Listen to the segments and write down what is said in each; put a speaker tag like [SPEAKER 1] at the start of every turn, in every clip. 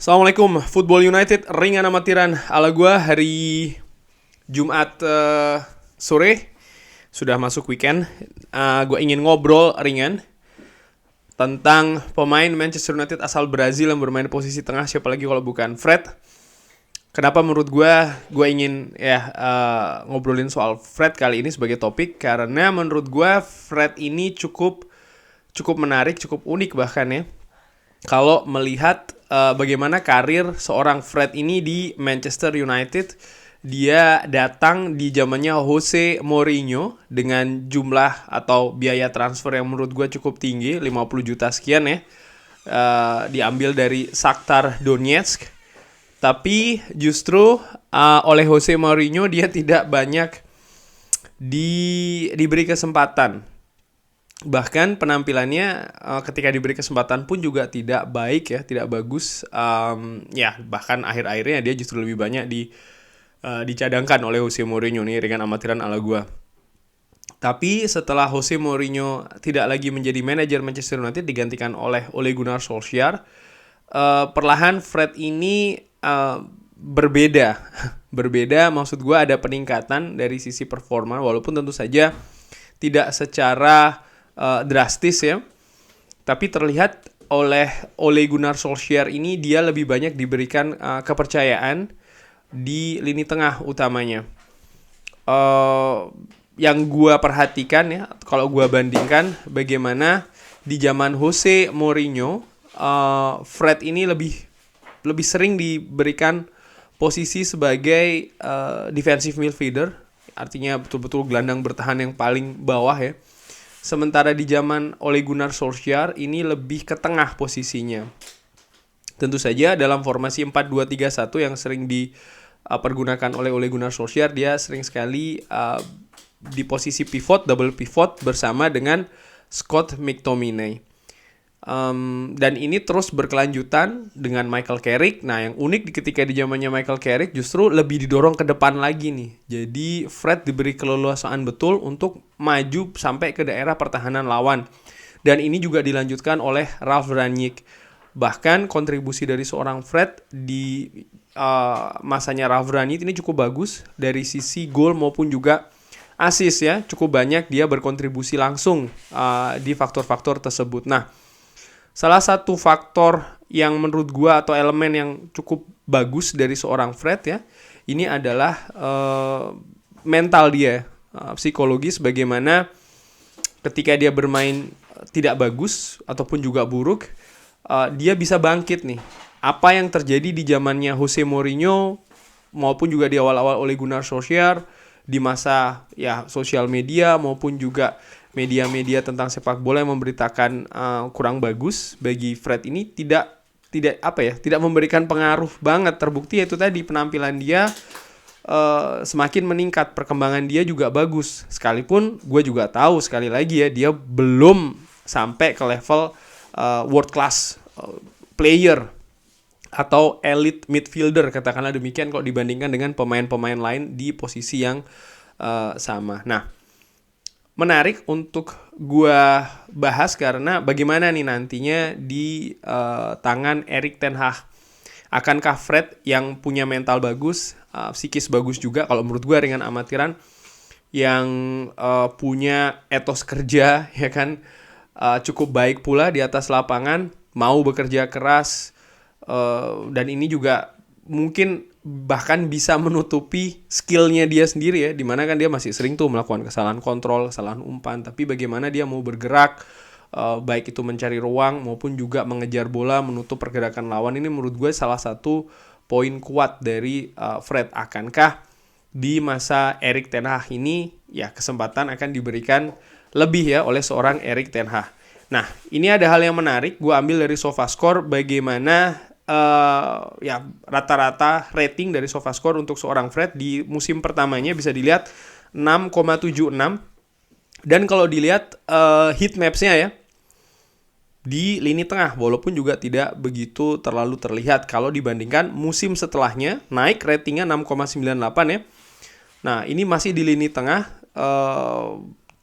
[SPEAKER 1] Assalamualaikum, Football United ringan amatiran ala gue hari Jumat sore. Sudah masuk weekend. Gue ingin ngobrol ringan tentang pemain Manchester United asal Brazil yang bermain posisi tengah, siapa lagi kalau bukan Fred. Kenapa menurut gue ingin ngobrolin soal Fred kali ini sebagai topik? Karena menurut gue Fred ini cukup menarik, cukup unik bahkan ya. Kalau melihat bagaimana karir seorang Fred ini di Manchester United, dia datang di zamannya Jose Mourinho dengan jumlah atau biaya transfer yang menurut gue cukup tinggi, 50 juta sekian ya. Diambil dari Shakhtar Donetsk. Tapi justru oleh Jose Mourinho dia tidak banyak diberi kesempatan. Bahkan penampilannya ketika diberi kesempatan pun juga tidak baik ya, tidak bagus. Bahkan akhir-akhirnya dia justru lebih banyak dicadangkan oleh Jose Mourinho nih dengan amatiran ala gua. Tapi setelah Jose Mourinho tidak lagi menjadi manajer Manchester United digantikan oleh Ole Gunnar Solskjaer, perlahan Fred ini berbeda. Berbeda maksud gua ada peningkatan dari sisi performa walaupun tentu saja tidak secara drastis ya, tapi terlihat oleh Ole Gunnar Solskjaer ini dia lebih banyak diberikan kepercayaan di lini tengah utamanya. Yang gue perhatikan ya, kalau gue bandingkan bagaimana di zaman Jose Mourinho, Fred ini lebih sering diberikan posisi sebagai defensive midfielder, artinya betul-betul gelandang bertahan yang paling bawah ya. Sementara di zaman Ole Gunnar Solskjaer ini lebih ke tengah posisinya. Tentu saja dalam formasi 4-2-3-1 yang sering dipergunakan oleh Ole Gunnar Solskjaer, dia sering sekali di posisi pivot, double pivot bersama dengan Scott McTominay. Dan ini terus berkelanjutan dengan Michael Carrick. Nah, yang unik ketika di zamannya Michael Carrick justru lebih didorong ke depan lagi nih. Jadi Fred diberi keleluasaan betul untuk maju sampai ke daerah pertahanan lawan. Dan ini juga dilanjutkan oleh Ralf Rangnick. Bahkan kontribusi dari seorang Fred di masanya Ralf Rangnick ini cukup bagus dari sisi gol maupun juga assist ya. Cukup banyak dia berkontribusi langsung di faktor-faktor tersebut. Nah, salah satu faktor yang menurut gua atau elemen yang cukup bagus dari seorang Fred ya, ini adalah mental dia, psikologis, bagaimana ketika dia bermain tidak bagus ataupun juga buruk, dia bisa bangkit nih. Apa yang terjadi di zamannya Jose Mourinho maupun juga di awal-awal Ole Gunnar Solskjaer di masa ya sosial media maupun juga media-media tentang sepak bola yang memberitakan kurang bagus bagi Fred ini tidak memberikan pengaruh banget. Terbukti itu tadi penampilan dia semakin meningkat, perkembangan dia juga bagus. Sekalipun gue juga tahu sekali lagi ya, dia belum sampai ke level world class player atau elite midfielder, katakanlah demikian kalau dibandingkan dengan pemain-pemain lain di posisi yang sama. Nah, menarik untuk gue bahas karena bagaimana nih nantinya di tangan Erik ten Hag. Akankah Fred yang punya mental bagus, psikis bagus juga kalau menurut gue dengan amatiran, yang punya etos kerja ya kan, cukup baik pula di atas lapangan, mau bekerja keras, dan ini juga mungkin bahkan bisa menutupi skillnya dia sendiri ya, dimana kan dia masih sering tuh melakukan kesalahan kontrol, kesalahan umpan, tapi bagaimana dia mau bergerak, baik itu mencari ruang maupun juga mengejar bola, menutup pergerakan lawan, ini menurut gue salah satu poin kuat dari Fred. Akankah di masa Erik ten Hag ini ya kesempatan akan diberikan lebih ya oleh seorang Erik ten Hag. Nah, ini ada hal yang menarik, gue ambil dari SofaScore bagaimana rata-rata rating dari SofaScore untuk seorang Fred di musim pertamanya bisa dilihat 6,76, dan kalau dilihat heat maps-nya ya di lini tengah walaupun juga tidak begitu terlalu terlihat kalau dibandingkan musim setelahnya, naik ratingnya 6,98 ya. Nah, ini masih di lini tengah,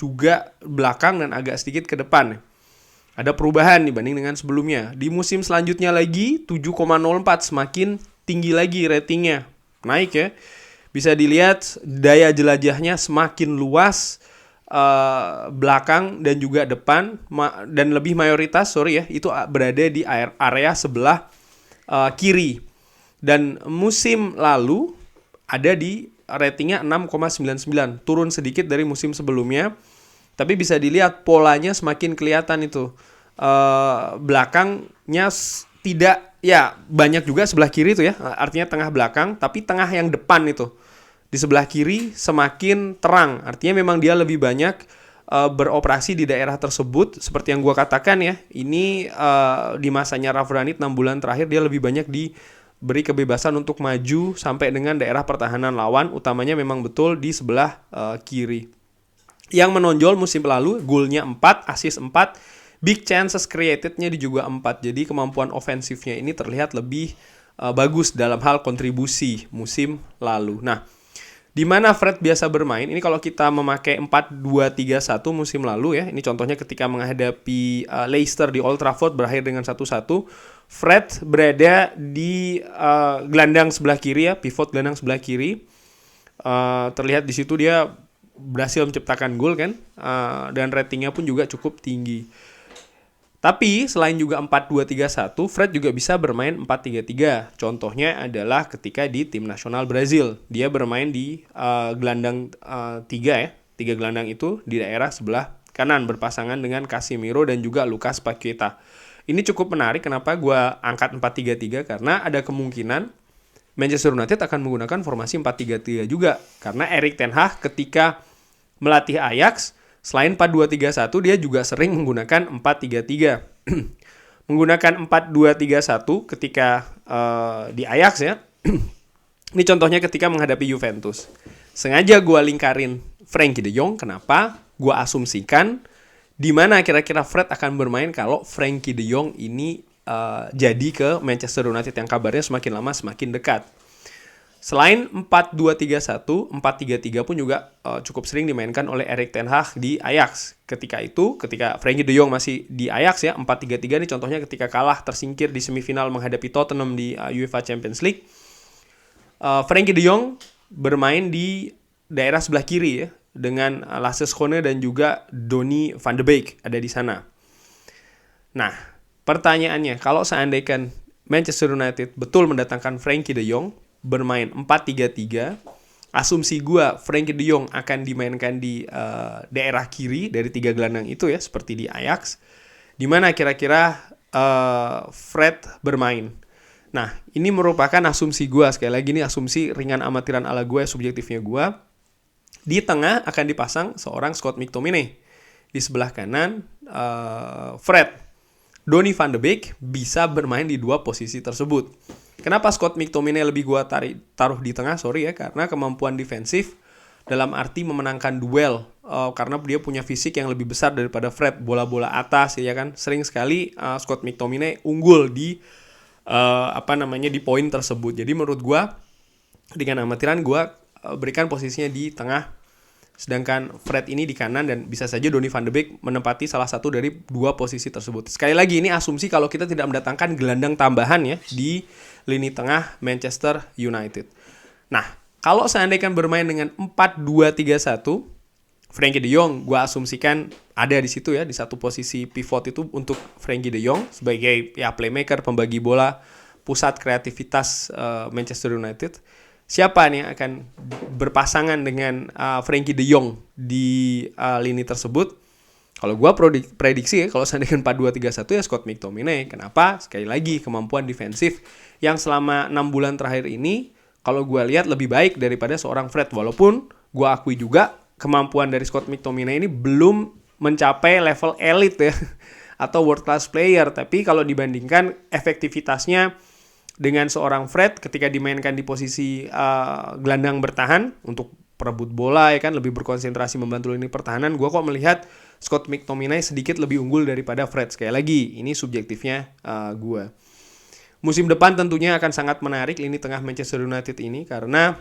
[SPEAKER 1] juga belakang dan agak sedikit ke depan ya. Ada perubahan dibanding dengan sebelumnya. Di musim selanjutnya lagi 7,04 semakin tinggi lagi ratingnya. Naik ya. Bisa dilihat daya jelajahnya semakin luas, belakang dan juga depan, dan lebih mayoritas itu berada di area sebelah kiri. Dan musim lalu ada di ratingnya 6,99, turun sedikit dari musim sebelumnya. Tapi bisa dilihat polanya semakin kelihatan itu. Belakangnya tidak, ya banyak juga sebelah kiri itu ya, artinya tengah belakang, tapi tengah yang depan itu di sebelah kiri semakin terang, artinya memang dia lebih banyak beroperasi di daerah tersebut. Seperti yang gua katakan ya, ini di masanya Ralf Rangnick 6 bulan terakhir dia lebih banyak diberi kebebasan untuk maju sampai dengan daerah pertahanan lawan, utamanya memang betul di sebelah kiri. Yang menonjol musim lalu, golnya 4, assist 4, big chances created-nya juga 4. Jadi kemampuan ofensifnya ini terlihat lebih bagus dalam hal kontribusi musim lalu. Nah, di mana Fred biasa bermain? Ini kalau kita memakai 4-2-3-1 musim lalu ya. Ini contohnya ketika menghadapi Leicester di Old Trafford berakhir dengan 1-1. Fred berada di gelandang sebelah kiri ya, pivot gelandang sebelah kiri. Terlihat di situ dia berhasil menciptakan gol kan, dan ratingnya pun juga cukup tinggi. Tapi selain juga 4-2-3-1, Fred juga bisa bermain 4-3-3. Contohnya adalah ketika di tim nasional Brazil. Dia bermain di gelandang 3 ya. 3 gelandang itu di daerah sebelah kanan berpasangan dengan Casemiro dan juga Lucas Paqueta. Ini cukup menarik kenapa gue angkat 4-3-3, karena ada kemungkinan Manchester United akan menggunakan formasi 4-3-3 juga. Karena Erik ten Hag ketika melatih Ajax, selain 4-2-3-1, dia juga sering menggunakan 4-3-3. Menggunakan 4-2-3-1 ketika di Ajax ya. Ini contohnya ketika menghadapi Juventus. Sengaja gue lingkarin Frenkie de Jong. Kenapa? Gue asumsikan di mana kira-kira Fred akan bermain kalau Frenkie de Jong ini jadi ke Manchester United, yang kabarnya semakin lama semakin dekat. Selain 4-2-3-1, 4-3-3 pun juga cukup sering dimainkan oleh Erik ten Hag di Ajax. Ketika Frenkie de Jong masih di Ajax ya, 4-3-3 ini contohnya ketika kalah tersingkir di semifinal menghadapi Tottenham di UEFA Champions League. Frenkie de Jong bermain di daerah sebelah kiri ya, dengan Lasse Schöne dan juga Donny van de Beek ada di sana. Nah, pertanyaannya, kalau seandainya Manchester United betul mendatangkan Frenkie de Jong, bermain 4-3-3, asumsi gue Frenkie de Jong akan dimainkan di daerah kiri dari 3 gelandang itu ya, seperti di Ajax. Di mana kira-kira Fred bermain? Nah, ini merupakan asumsi gue, sekali lagi ini asumsi ringan amatiran ala gue, subjektifnya gue. Di tengah akan dipasang seorang Scott McTominay. Di sebelah kanan Fred. Donny van de Beek bisa bermain di 2 posisi tersebut. Kenapa Scott McTominay lebih gue taruh di tengah? Karena kemampuan defensif dalam arti memenangkan duel, karena dia punya fisik yang lebih besar daripada Fred, bola-bola atas ya kan. Sering sekali Scott McTominay unggul di di poin tersebut. Jadi menurut gue dengan amatiran gue berikan posisinya di tengah, sedangkan Fred ini di kanan, dan bisa saja Donny van de Beek menempati salah satu dari 2 posisi tersebut. Sekali lagi ini asumsi kalau kita tidak mendatangkan gelandang tambahan ya di lini tengah Manchester United. Nah, kalau seandainya bermain dengan 4-2-3-1, Frenkie de Jong gue asumsikan ada di situ ya, di satu posisi pivot itu untuk Frenkie de Jong sebagai ya playmaker, pembagi bola, pusat kreativitas Manchester United. Siapa nih yang akan berpasangan dengan Frenkie de Jong di lini tersebut? Kalau gue prediksi ya, kalau seandainya 4-2-3-1 ya Scott McTominay. Kenapa? Sekali lagi, kemampuan defensif yang selama 6 bulan terakhir ini, kalau gue lihat lebih baik daripada seorang Fred. Walaupun gue akui juga, kemampuan dari Scott McTominay ini belum mencapai level elite ya, atau world class player. Tapi kalau dibandingkan efektivitasnya dengan seorang Fred ketika dimainkan di posisi gelandang bertahan untuk perebut bola ya kan, lebih berkonsentrasi membantu lini pertahanan, gue kok melihat Scott McTominay sedikit lebih unggul daripada Fred. Sekali lagi, ini subjektifnya gue. Musim depan tentunya akan sangat menarik lini tengah Manchester United ini, karena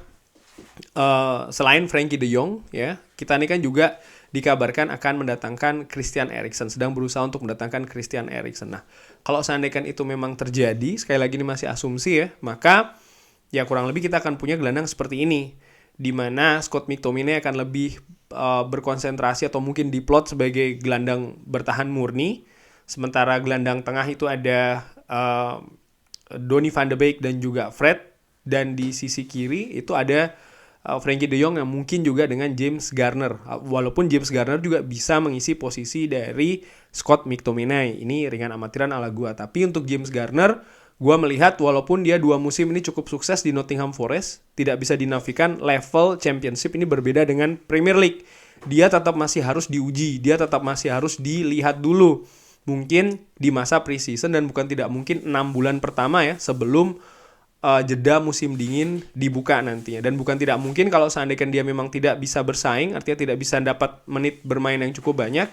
[SPEAKER 1] selain Frenkie de Jong ya, kita ini kan juga dikabarkan akan mendatangkan Christian Eriksen, sedang berusaha untuk mendatangkan Christian Eriksen. Nah, kalau seandainya itu memang terjadi, sekali lagi ini masih asumsi ya, maka ya kurang lebih kita akan punya gelandang seperti ini, di mana Scott McTominay akan lebih berkonsentrasi atau mungkin diplot sebagai gelandang bertahan murni, sementara gelandang tengah itu ada Donny van de Beek dan juga Fred, dan di sisi kiri itu ada Frenkie de Jong yang mungkin juga dengan James Garner. Walaupun James Garner juga bisa mengisi posisi dari Scott McTominay. Ini ringan amatiran ala gua. Tapi untuk James Garner, gua melihat walaupun dia 2 musim ini cukup sukses di Nottingham Forest, tidak bisa dinafikan level championship ini berbeda dengan Premier League. Dia tetap masih harus diuji, dia tetap masih harus dilihat dulu. Mungkin di masa pre-season dan bukan tidak mungkin 6 bulan pertama ya sebelum jeda musim dingin dibuka nantinya. Dan bukan tidak mungkin kalau seandainya dia memang tidak bisa bersaing, artinya tidak bisa dapat menit bermain yang cukup banyak,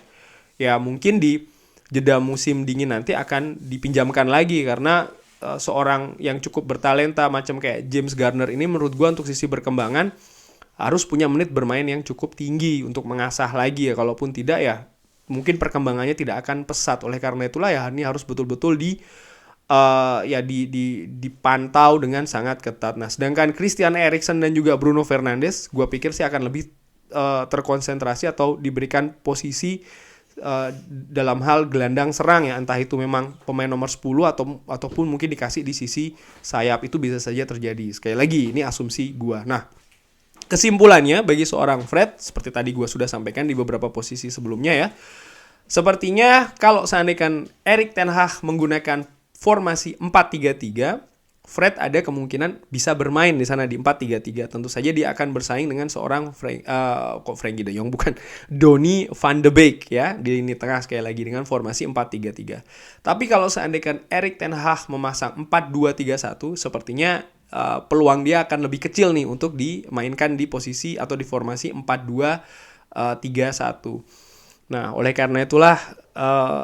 [SPEAKER 1] ya mungkin di jeda musim dingin nanti akan dipinjamkan lagi, karena seorang yang cukup bertalenta macam kayak James Garner ini menurut gua untuk sisi perkembangan harus punya menit bermain yang cukup tinggi untuk mengasah lagi ya. Kalaupun tidak ya mungkin perkembangannya tidak akan pesat. Oleh karena itulah ya ini harus betul-betul dipantau dengan sangat ketat. Nah, sedangkan Christian Eriksen dan juga Bruno Fernandes, gue pikir sih akan lebih terkonsentrasi atau diberikan posisi dalam hal gelandang serang ya, entah itu memang pemain nomor 10 ataupun mungkin dikasih di sisi sayap, itu bisa saja terjadi. Sekali lagi, ini asumsi gue. Nah, kesimpulannya bagi seorang Fred, seperti tadi gue sudah sampaikan di beberapa posisi sebelumnya ya, sepertinya kalau seandainya Erik ten Hag menggunakan formasi 4-3-3, Fred ada kemungkinan bisa bermain di sana di 4-3-3. Tentu saja dia akan bersaing dengan seorang Frenkie de Jong, bukan, Donny van de Beek ya, di lini tengah sekali lagi dengan formasi 4-3-3. Tapi kalau seandainya Erik ten Hag memasang 4-2-3-1, sepertinya peluang dia akan lebih kecil nih untuk dimainkan di posisi atau di formasi 4-2-3-1. Nah, oleh karena itulah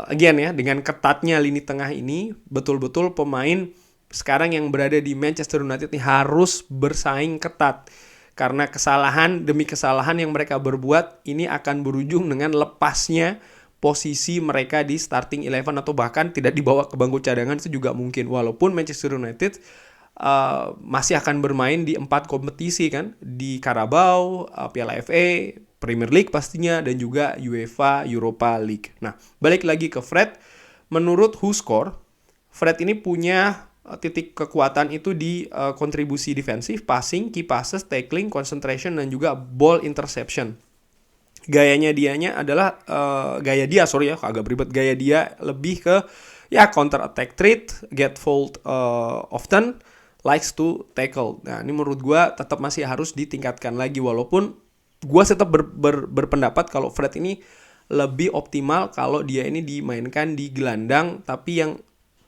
[SPEAKER 1] again ya, dengan ketatnya lini tengah ini, betul-betul pemain sekarang yang berada di Manchester United ini harus bersaing ketat. Karena kesalahan demi kesalahan yang mereka berbuat ini akan berujung dengan lepasnya posisi mereka di starting 11 atau bahkan tidak dibawa ke bangku cadangan, itu juga mungkin. Walaupun Manchester United masih akan bermain di 4 kompetisi kan, di Carabao, Piala FA, Premier League pastinya, dan juga UEFA Europa League. Nah, balik lagi ke Fred. Menurut WhoScore, Fred ini punya titik kekuatan itu di kontribusi defensif, passing, key passes, tackling, concentration, dan juga ball interception. Gaya dia agak beribet. Gaya dia lebih ke ya counter attack threat, get fouled often, likes to tackle. Nah, ini menurut gue tetap masih harus ditingkatkan lagi, walaupun gue tetap berpendapat kalau Fred ini lebih optimal kalau dia ini dimainkan di gelandang, tapi yang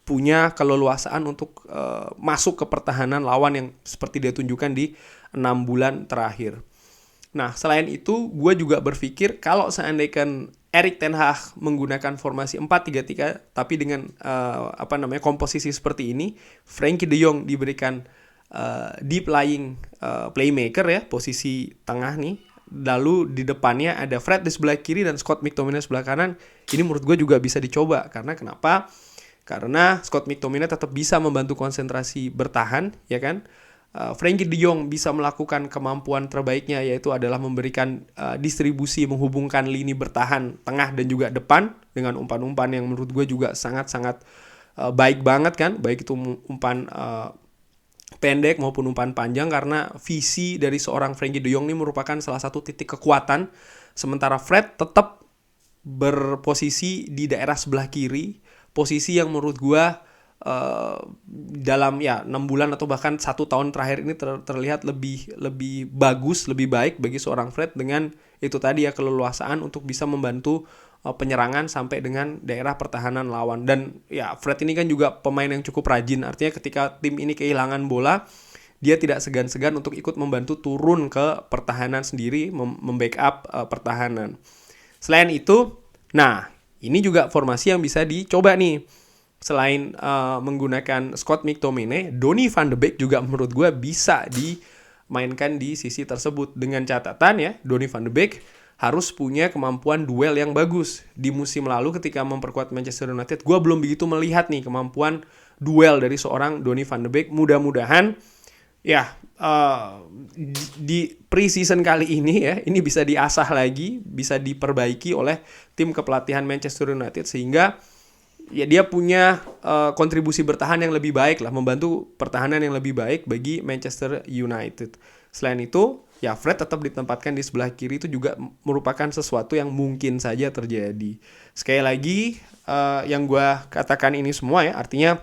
[SPEAKER 1] punya keleluasaan untuk masuk ke pertahanan lawan yang seperti dia tunjukkan di 6 bulan terakhir. Nah, selain itu, gue juga berpikir kalau seandainya Erik ten Hag menggunakan formasi 4-3-3, tapi dengan komposisi seperti ini, Frenkie de Jong diberikan deep lying playmaker ya, posisi tengah nih. Lalu di depannya ada Fred di sebelah kiri dan Scott McTominay sebelah kanan. Ini menurut gue juga bisa dicoba. Karena kenapa? Karena Scott McTominay tetap bisa membantu konsentrasi bertahan, ya kan? Frenkie de Jong bisa melakukan kemampuan terbaiknya, yaitu adalah memberikan distribusi, menghubungkan lini bertahan tengah dan juga depan dengan umpan-umpan yang menurut gue juga sangat-sangat baik banget kan. Baik itu umpan pendek maupun umpan panjang, karena visi dari seorang Frenkie de Jong ini merupakan salah satu titik kekuatan. Sementara Fred tetap berposisi di daerah sebelah kiri, posisi yang menurut gue dalam 6 bulan atau bahkan 1 tahun terakhir ini terlihat lebih bagus, lebih baik bagi seorang Fred, dengan itu tadi ya, keleluasaan untuk bisa membantu penyerangan sampai dengan daerah pertahanan lawan. Dan ya, Fred ini kan juga pemain yang cukup rajin, artinya ketika tim ini kehilangan bola, dia tidak segan-segan untuk ikut membantu turun ke pertahanan sendiri, membackup pertahanan. Selain itu, nah ini juga formasi yang bisa dicoba nih. Selain menggunakan Scott McTominay, Donny van de Beek juga menurut gue bisa dimainkan di sisi tersebut. Dengan catatan ya, Donny van de Beek harus punya kemampuan duel yang bagus. Di musim lalu ketika memperkuat Manchester United, gue belum begitu melihat nih kemampuan duel dari seorang Donny van de Beek. Mudah-mudahan ya di pre-season kali ini ya, ini bisa diasah lagi, bisa diperbaiki oleh tim kepelatihan Manchester United sehingga ya dia punya kontribusi bertahan yang lebih baik lah, membantu pertahanan yang lebih baik bagi Manchester United. Selain itu, ya Fred tetap ditempatkan di sebelah kiri itu juga merupakan sesuatu yang mungkin saja terjadi. Sekali lagi, yang gue katakan ini semua ya, artinya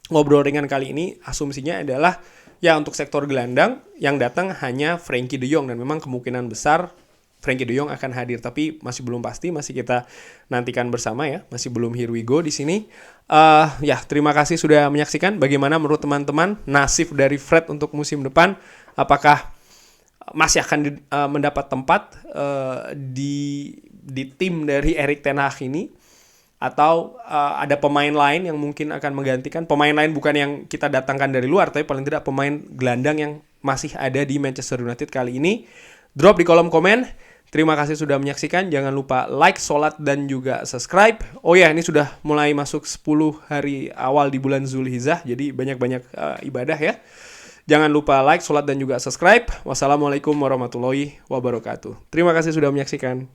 [SPEAKER 1] ngobrol ringan kali ini asumsinya adalah ya untuk sektor gelandang yang datang hanya Frenkie de Jong dan memang kemungkinan besar Frenkie de Jong akan hadir, tapi masih belum pasti, masih kita nantikan bersama ya, masih belum here we go di sini. Ya terima kasih sudah menyaksikan. Bagaimana menurut teman-teman nasib dari Fred untuk musim depan? Apakah masih akan mendapat tempat di tim dari Erik ten Hag ini? Atau ada pemain lain yang mungkin akan menggantikan, pemain lain bukan yang kita datangkan dari luar, tapi paling tidak pemain gelandang yang masih ada di Manchester United kali ini. Drop di kolom komen. Terima kasih sudah menyaksikan. Jangan lupa like, sholat, dan juga subscribe. Oh ya, ini sudah mulai masuk 10 hari awal di bulan Zulhijjah, jadi banyak-banyak ibadah ya. Jangan lupa like, sholat, dan juga subscribe. Wassalamualaikum warahmatullahi wabarakatuh. Terima kasih sudah menyaksikan.